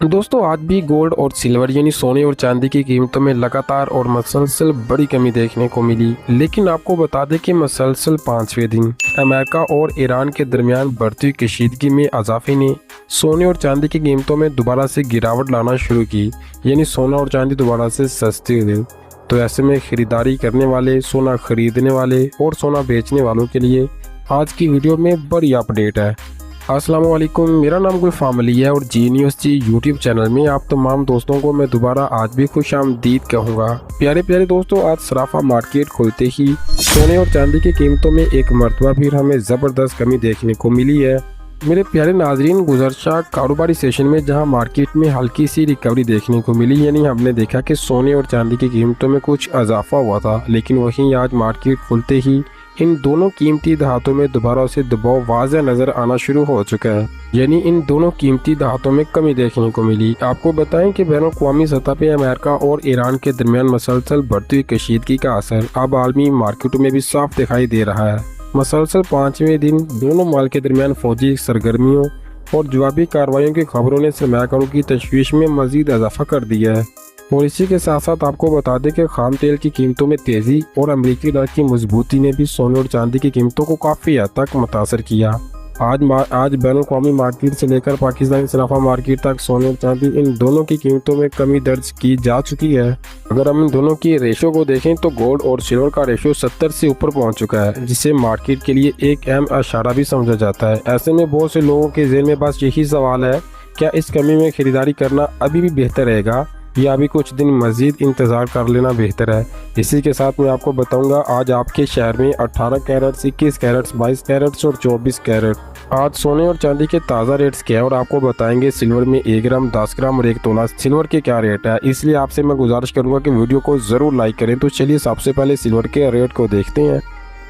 दोस्तों आज भी गोल्ड और सिल्वर यानी सोने और चांदी की कीमतों में लगातार और मसलसल बड़ी कमी देखने को मिली। लेकिन आपको बता दें कि मसलसल 5वें दिन अमेरिका और ईरान के दरमियान बढ़ती हुई कशीदगी में इजाफे ने सोने और चांदी की कीमतों में दोबारा से गिरावट लाना शुरू की, यानी सोना और चांदी दोबारा से सस्ती हुई। तो ऐसे में खरीदारी करने वाले, सोना खरीदने वाले और सोना बेचने वालों के लिए आज की वीडियो में बड़ी अपडेट है। अस्सलाम वालेकुम, मेरा नाम गुल फैमिली है और जी न्यूज़ जी यूट्यूब चैनल में आप तमाम दोस्तों को मैं दोबारा आज भी खुश आमदीद कहूँगा। प्यारे प्यारे दोस्तों, आज सराफा मार्केट खोलते ही सोने और चांदी की कीमतों में एक मरतबा फिर हमें ज़बरदस्त कमी देखने को मिली है। मेरे प्यारे नाजरीन, गुज़श्ता कारोबारी सेशन में जहां मार्केट में हल्की सी रिकवरी देखने को मिली, यानी हमने देखा कि सोने और चांदी की कीमतों में कुछ इजाफा हुआ था, लेकिन वहीं आज मार्केट खुलते ही इन दोनों कीमती धातों में दोबारा से दबाव वाज़ह नज़र आना शुरू हो चुका है, यानी इन दोनों कीमती धातों में कमी देखने को मिली। आपको बताएं कि बैनुल-अक़वामी सतह पे अमेरिका और ईरान के दरमियान मसलसल बढ़ती हुई कशीदगी का असर अब आलमी मार्केटों में भी साफ दिखाई दे रहा है। मसलसल 5वें दिन दोनों माल के दरमियान फौजी सरगर्मियों और जवाबी कार्रवाइयों की खबरों ने सरमायाकारों की तशवीश में मजीद इजाफा कर दिया है। और इसी के साथ साथ आपको बता दें कि खाम तेल की कीमतों में तेज़ी और अमरीकी डॉलर की मजबूती ने भी सोने और चांदी की कीमतों को काफ़ी हद तक मुतासर किया। आज बैनुल-अक़वामी मार्केट से लेकर पाकिस्तानी सराफा मार्केट तक सोने और चांदी इन दोनों की कीमतों में कमी दर्ज की जा चुकी है। अगर हम इन दोनों की रेशो को देखें तो गोल्ड और सिल्वर का रेशो 70 से ऊपर पहुंच चुका है, जिसे मार्केट के लिए एक अहम इशारा भी समझा जाता है। ऐसे में बहुत से लोगों के ज़हन में बस यही सवाल है, क्या इस कमी में खरीदारी करना अभी भी बेहतर रहेगा या अभी कुछ दिन मज़ीद इंतज़ार कर लेना बेहतर है। इसी के साथ मैं आपको बताऊंगा आज आपके शहर में 18 कैरेट, 21 कैरेट, 22 कैरेट और 24 कैरेट आज सोने और चांदी के ताज़ा रेट्स क्या है, और आपको बताएंगे सिल्वर में 1 ग्राम, 10 ग्राम और 1 तोला सिल्वर के क्या रेट है। इसलिए आपसे मैं गुजारिश करूंगा कि वीडियो को ज़रूर लाइक करें। तो चलिए सबसे पहले सिल्वर के रेट को देखते हैं।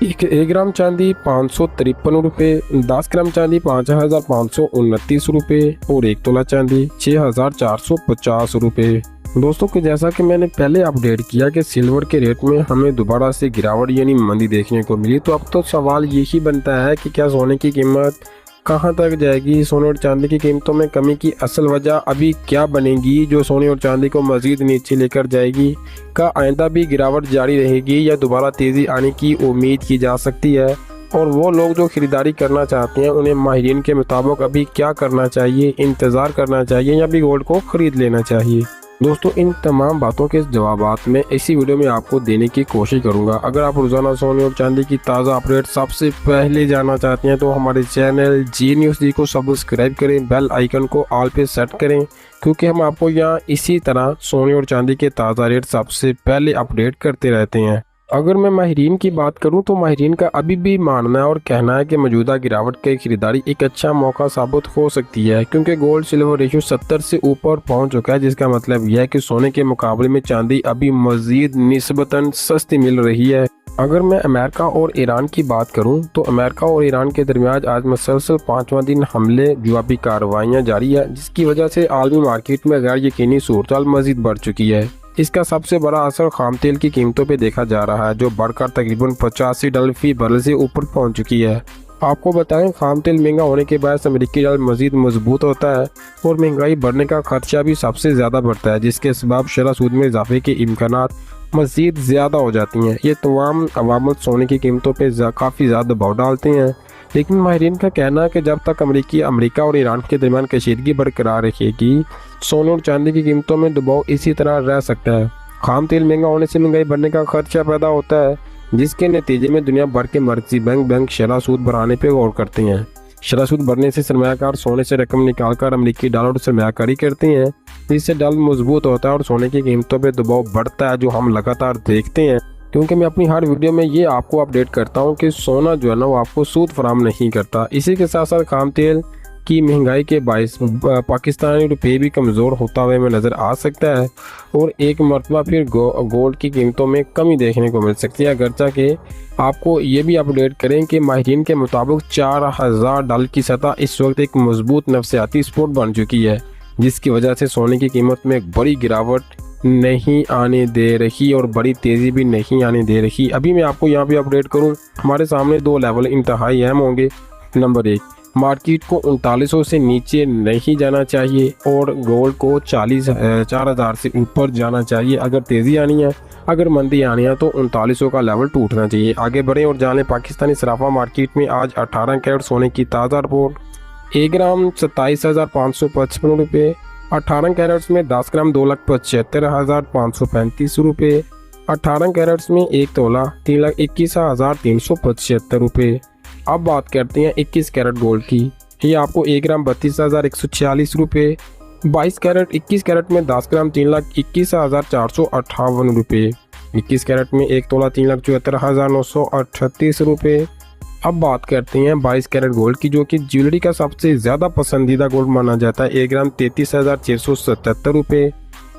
1 ग्राम चांदी 553 रुपये, 10 ग्राम चांदी 5529 रुपये और 1 तोला चांदी 6450 रुपये। दोस्तों कि जैसा कि मैंने पहले अपडेट किया कि सिल्वर के रेट में हमें दोबारा से गिरावट यानी मंदी देखने को मिली, तो अब तो सवाल यही बनता है कि क्या सोने की कीमत कहां तक जाएगी। सोने और चांदी की कीमतों में कमी की असल वजह अभी क्या बनेगी जो सोने और चांदी को मजीद नीचे लेकर जाएगी। क्या आइंदा भी गिरावट जारी रहेगी या दोबारा तेज़ी आने की उम्मीद की जा सकती है। और वो लोग जो खरीदारी करना चाहते हैं उन्हें माहिरीन के मुताबिक अभी क्या करना चाहिए, इंतज़ार करना चाहिए या भी गोल्ड को ख़रीद लेना चाहिए। दोस्तों इन तमाम बातों के जवाबात मैं इसी वीडियो में आपको देने की कोशिश करूंगा। अगर आप रोज़ाना सोने और चांदी की ताज़ा अपडेट सबसे पहले जानना चाहते हैं तो हमारे चैनल जी न्यूज़ जी को सब्सक्राइब करें, बेल आइकन को ऑल पे सेट करें, क्योंकि हम आपको यहाँ इसी तरह सोने और चांदी के ताज़ा रेट सबसे पहले अपडेट करते रहते हैं। अगर मैं माहिरीन की बात करूं तो माहिरीन का अभी भी मानना है और कहना है कि मौजूदा गिरावट की खरीदारी एक अच्छा मौका साबित हो सकती है, क्योंकि गोल्ड सिल्वर रेशो 70 से ऊपर पहुंच चुका है, जिसका मतलब यह है कि सोने के मुकाबले में चांदी अभी मजीद निस्बतन सस्ती मिल रही है। अगर मैं अमेरिका और ईरान की बात करूं तो अमेरिका और ईरान के दरमियान आज मसलसल 5वां दिन हमले जवाबी कार्रवाइयाँ जारी है, जिसकी वजह से आलमी मार्केट में गैर यकीनी सूरत मजीद बढ़ चुकी है। इसका सबसे बड़ा असर खाम तेल की कीमतों पे देखा जा रहा है, जो बढ़कर तकरीबन $85 फी बैरल से ऊपर पहुंच चुकी है। आपको बताएं, खाम तेल महंगा होने के बाद अमेरिकी डॉलर मजीद मजबूत होता है और महंगाई बढ़ने का खर्चा भी सबसे ज़्यादा बढ़ता है, जिसके सबब शरह सूद में इजाफे के इम्कानात मजीद ज़्यादा हो जाती हैं। ये तमाम अवामल सोने की कीमतों पर काफ़ी ज़्यादा दबाव डालते हैं। लेकिन माहिरीन का कहना है कि जब तक अमेरिका और ईरान के दरमियान कशीदगी बरकरार रहेगी, सोने और चांदी की कीमतों में दबाव इसी तरह रह सकता है। खाम तेल महंगा होने से महंगाई बढ़ने का खर्चा पैदा होता है, जिसके नतीजे में दुनिया भर के मर्कजी बैंक शरह सूद बढ़ाने पर गौर करते हैं। शरह सूद बढ़ने से सरमायाकार सोने से रकम निकालकर अमरीकी डॉलर सरमायाकारी करते हैं, जिससे डॉलर मजबूत होता है और सोने की कीमतों पर दबाव बढ़ता है, जो हम लगातार देखते हैं। क्योंकि मैं अपनी हर वीडियो में ये आपको अपडेट करता हूँ कि सोना जो है ना वो आपको सूद फराहम नहीं करता। इसी के साथ साथ खाम तेल की महंगाई के बायस पाकिस्तानी रुपये भी कमज़ोर होता हुआ में नज़र आ सकता है और एक मरतबा फिर गोल्ड की कीमतों में कमी देखने को मिल सकती है। अगरचा कि आपको ये भी अपडेट करें कि माहिरीन के मुताबिक $4000 की सतह इस वक्त एक मजबूत नफसियाती सपोर्ट बन चुकी है, जिसकी वजह से सोने की कीमत में एक बड़ी गिरावट नहीं आने दे रही और बड़ी तेज़ी भी नहीं आने दे रही। अभी मैं आपको यहाँ भी अपडेट करूँ, हमारे सामने 2 लेवल इंतहाई अहम होंगे। नंबर 1, मार्केट को 3900 से नीचे नहीं जाना चाहिए और गोल्ड को 40,000 से ऊपर जाना चाहिए अगर तेज़ी आनी है। अगर मंदी आनी है तो 3900 का लेवल टूटना चाहिए। आगे बढ़ें और जानें पाकिस्तानी सराफा मार्केट में आज 18 कैरेट सोने की ताज़ा रिपोर्ट। 1 ग्राम 27,555 रुपये, 18 कैरेट्स में 10 ग्राम 2,75,535 रुपये, 18 कैरेट्स में 1 तोला 3,21,375 रुपये। अब बात करते हैं 21 कैरेट गोल्ड की। ये आपको 1 ग्राम 32,146 रुपये, 22 कैरेट 21 कैरेट में 10 ग्राम 3,21,458 रुपये, 21 कैरेट में 1 तोला 3,74,938 रुपये। अब बात करते हैं 22 कैरेट गोल्ड की, जो कि ज्वेलरी का सबसे ज़्यादा पसंदीदा गोल्ड माना जाता है। 1 ग्राम 33,677 रुपये,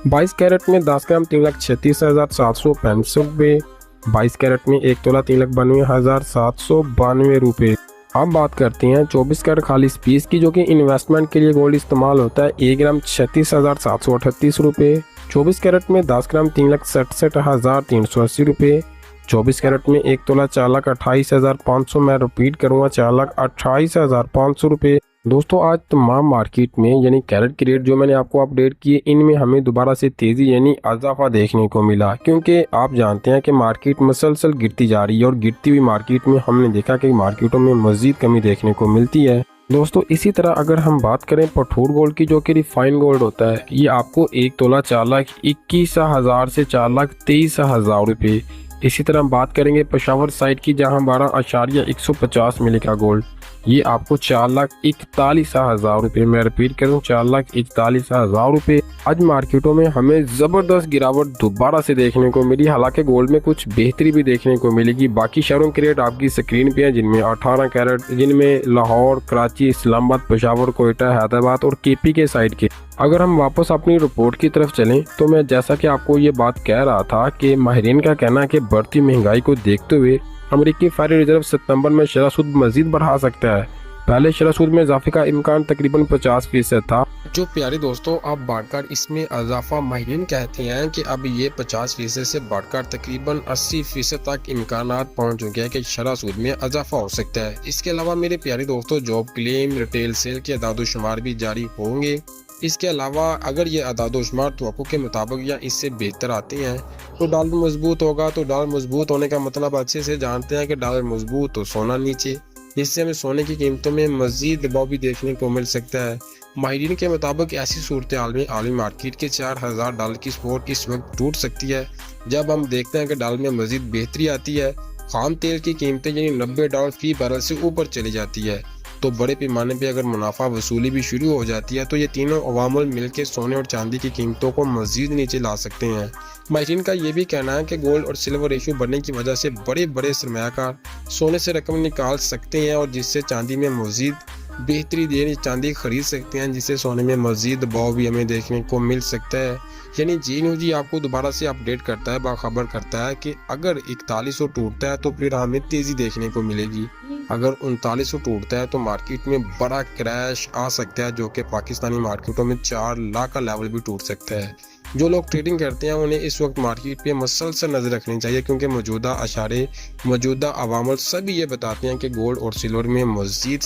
22 कैरेट में 10 ग्राम 3,36,765 रुपये, 22 कैरेट में 1 तोला 3,92,792 रुपये। अब बात करते हैं 24 कैरेट खालिस पीस की, जो कि इन्वेस्टमेंट के लिए गोल्ड इस्तेमाल होता है। 1 ग्राम 36,738 रुपये, 24 कैरेट में 10 ग्राम 3,67,380 रुपये, 24 कैरेट में 1 तोला 4,28,500, मैं रिपीट करूँगा 4,28,500 रुपये। दोस्तों आज तमाम मार्केट में यानी कैरेट की रेट जो मैंने आपको अपडेट किए, इनमें हमें दोबारा से तेज़ी यानी इजाफा देखने को मिला, क्योंकि आप जानते हैं कि मार्केट मुसलसल गिरती जा रही है और गिरती हुई मार्केट में हमने देखा कि मार्केटों में मज़ीद कमी देखने को मिलती है। दोस्तों इसी तरह अगर हम बात करें पठूर गोल्ड की, जो कि रिफाइंड गोल्ड होता है, ये आपको 1 तोला 4,21,000 से 4,23,000 रुपये। इसी तरह हम बात करेंगे पेशावर साइड की, जहां 12,150 मिली का गोल्ड, ये आपको 4,41,000 रुपये, मैं रिपीट करूँ 4,41,000 रुपये। आज मार्केटों में हमें ज़बरदस्त गिरावट दोबारा से देखने को मिली। हालांकि गोल्ड में कुछ बेहतरी भी देखने को मिलेगी। बाकी शहरों के रेट आपकी स्क्रीन पे हैं, जिनमें 18 कैरेट, जिनमें लाहौर, कराची, इस्लामाबाद, पेशावर, कोयटा, हैदराबाद और केपी के साइड के। अगर हम वापस अपनी रिपोर्ट की तरफ चलें तो मैं जैसा कि आपको ये बात कह रहा था कि माहिरीन का कहना है कि बढ़ती महंगाई को देखते हुए अमेरिकी फेडरल रिजर्व सितंबर में शरह सूद मजीद बढ़ा सकता है। पहले शरह सूद में इजाफे का इम्कान तकरीबन 50% था, जो प्यारे दोस्तों अब बढ़कर इसमें इजाफा माहिरीन कहते हैं कि अब ये 50% से बढ़कर तकरीबन 80% तक इम्कानात पहुंच चुके हैं कि शरह सूद में इजाफा हो सकता है। इसके अलावा मेरे प्यारे दोस्तों जॉब क्लेम, रिटेल सेल के अदाद-ओ-शुमार भी जारी होंगे। इसके अलावा अगर ये अदाद-ओ-शुमार तवक्को के मुताबिक या इससे बेहतर आते हैं तो डॉलर मजबूत होगा। तो डॉलर मजबूत होने का मतलब अच्छे से जानते हैं कि डॉलर मजबूत तो सोना नीचे, जिससे हमें सोने की कीमतों में मजीद दबाव भी देखने को मिल सकता है। माहिरीन के मुताबिक ऐसी सूरत हाल में आलमी मार्केट के 4,000 डॉलर की सपोर्ट इस वक्त टूट सकती है। जब हम देखते हैं कि डॉलर में मजीद बेहतरी आती है, खाम तेल की कीमतें यानी $90 फी बैरल से ऊपर चली जाती है, तो बड़े पैमाने पे अगर मुनाफा वसूली भी शुरू हो जाती है, तो ये तीनों अवामुल मिलकर सोने और चांदी की कीमतों को मजीद नीचे ला सकते हैं। माहिरीन का ये भी कहना है कि गोल्ड और सिल्वर रेशो बढ़ने की वजह से बड़े बड़े सरमायाकार सोने से रकम निकाल सकते हैं और जिससे चांदी में मजीद बेहतरी देनी, चांदी खरीद सकते हैं, जिससे सोने में मजीद दबाव भी हमें देखने को मिल सकता है। यानी जी न्यूज़ जी आपको दोबारा से अपडेट करता है, बाखबर करता है कि अगर 4100 टूटता है तो फिर हमें तेज़ी देखने को मिलेगी। अगर 3900 टूटता है तो मार्केट में बड़ा क्रैश आ सकता है, जो कि पाकिस्तानी मार्केटों में 4 लाख का लेवल भी टूट सकता है। जो लोग ट्रेडिंग करते हैं उन्हें इस वक्त मार्केट पे मुसलसल नजर रखनी चाहिए, क्योंकि मौजूदा अशारे, मौजूदा अवामल सभी ये बताते हैं कि गोल्ड और सिल्वर में मजीद